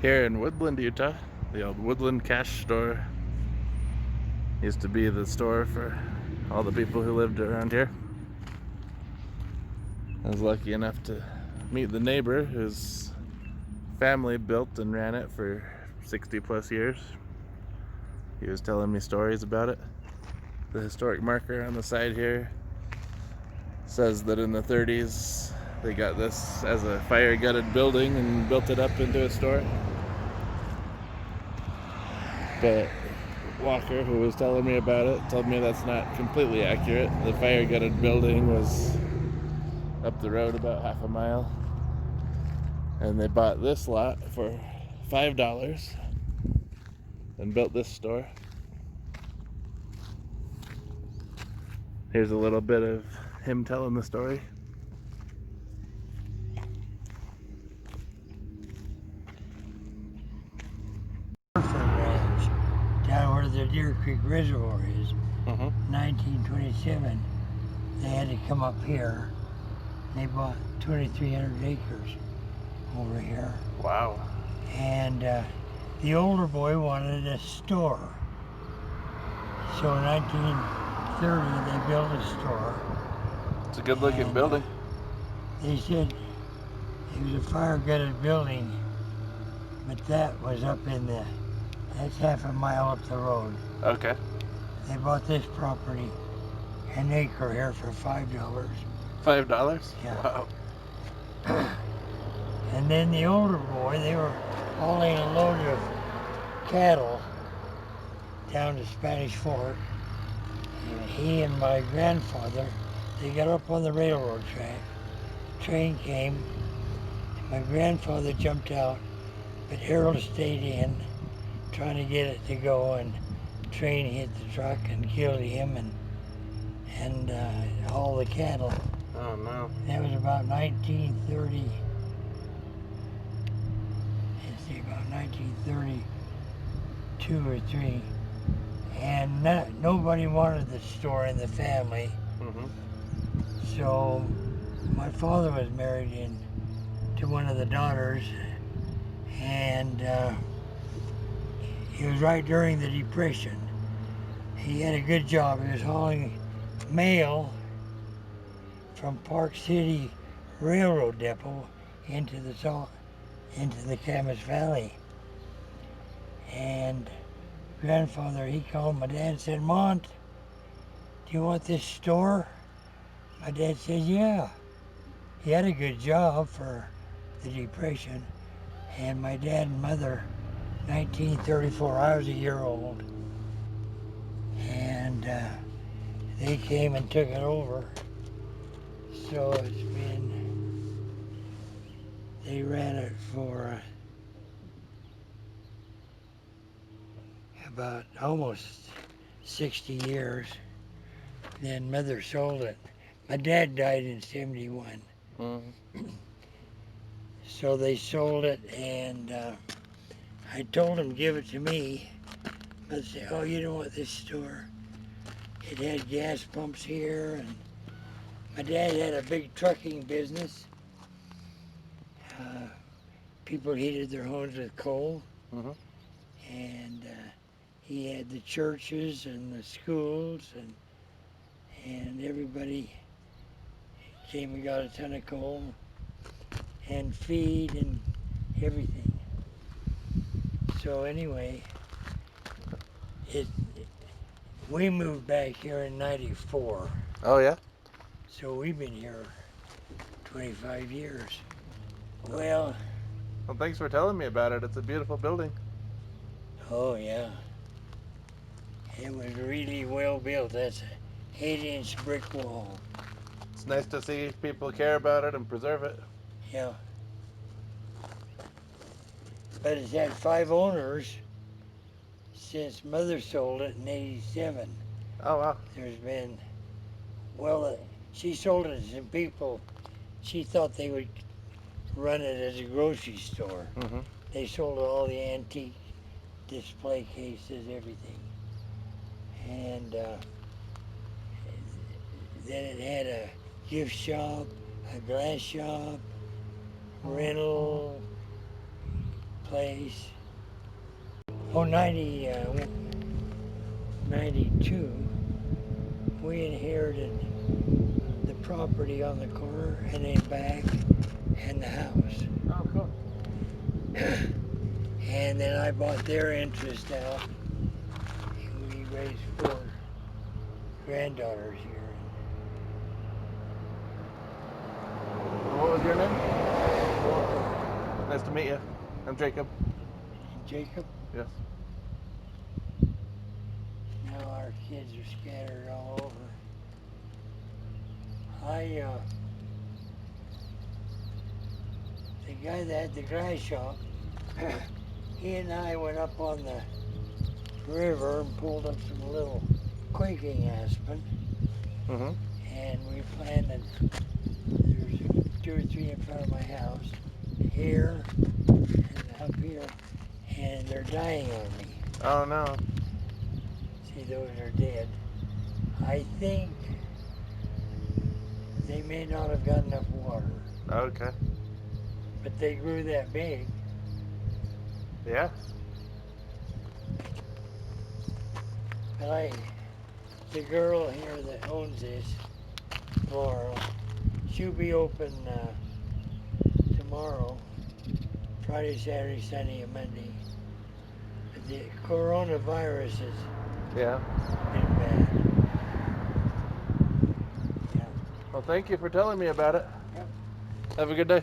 Here in Woodland, Utah, the old Woodland Cash Store used to be the store for all the people who lived around here. I was lucky enough to meet the neighbor whose family built and ran it for 60 plus years. He was telling me stories about it. The historic marker on the side here says that in the 30s they got this as a fire gutted building and built it up into a store. But Walker, who was telling me about it, told me that's not completely accurate. The fire gutted building was up the road about half a mile, and they bought this lot for $5 and built this store. Here's a little bit of him telling the story. Ranch down where the Deer Creek Reservoir is. 1927, they had to come up here. They bought 2,300 acres over here. Wow. And the older boy wanted a store. So in 1930, they built a store. It's a good looking building. They said it was a fire gutted building, but that was up in that's half a mile up the road. Okay. They bought this property, an acre here, for $5. $5? Yeah. Wow. And then the older boy, they were hauling a load of cattle down to Spanish Fort. And he and my grandfather, they got up on the railroad track. Train came, and my grandfather jumped out, but Harold stayed in, trying to get it to go, and the train hit the truck and killed him and all the cattle. Oh no. That was about 1930. Let's see, about 1932 or 3. And nobody wanted the store in the family. So my father was married to one of the daughters, and it was right during the Depression. He had a good job. He was hauling mail from Park City Railroad Depot into the Camas Valley. And grandfather, he called my dad and said, "Mont, do you want this store?" My dad said, "Yeah." He had a good job for the Depression. And my dad and mother, 1934, I was a year old. And they came and took it over. So they ran it for about almost 60 years. Then mother sold it. My dad died in 71. So they sold it, and I told them, give it to me. But they said, "Oh, you don't want this store." It had gas pumps here, and my dad had a big trucking business. People heated their homes with coal. And he had the churches and the schools, and everybody came and got a ton of coal and feed and everything. So anyway, we moved back here in 94. Oh yeah? So we've been here 25 years. Well, Thanks for telling me about it. It's a beautiful building. oh yeah. It was really well built. That's an 8-inch brick wall. It's nice to see people care about it and preserve it. Yeah. But it's had 5 owners since mother sold it in 87. Oh wow. There's been, she sold it to some people. She thought they would run it as a grocery store. They sold all the antique display cases, everything. And then it had a gift shop, a glass shop, rental, place. Oh, 92, we inherited the property on the corner and then back and the house. Oh, cool. And then I bought their interest out. And we raised 4 granddaughters here. What was your name? Walker Nice to meet you. I'm Jacob. and Jacob. Yes. Now our kids are scattered all over. The guy that had the grass shop, he and I went up on the river and pulled up some little quaking aspen, Mm-hmm. and we planted, there's 2 or 3 in front of my house, here and up here, and they're dying on me. Oh, no. See, those are dead. I think they may not have got enough water, Okay. but they grew that big. Yeah. But the girl here that owns this, Laurel, she'll be open tomorrow, Friday, Saturday, Sunday, and Monday. But the coronavirus has Yeah. been bad. Yeah. Well, thank you for telling me about it. Yep. Have a good day.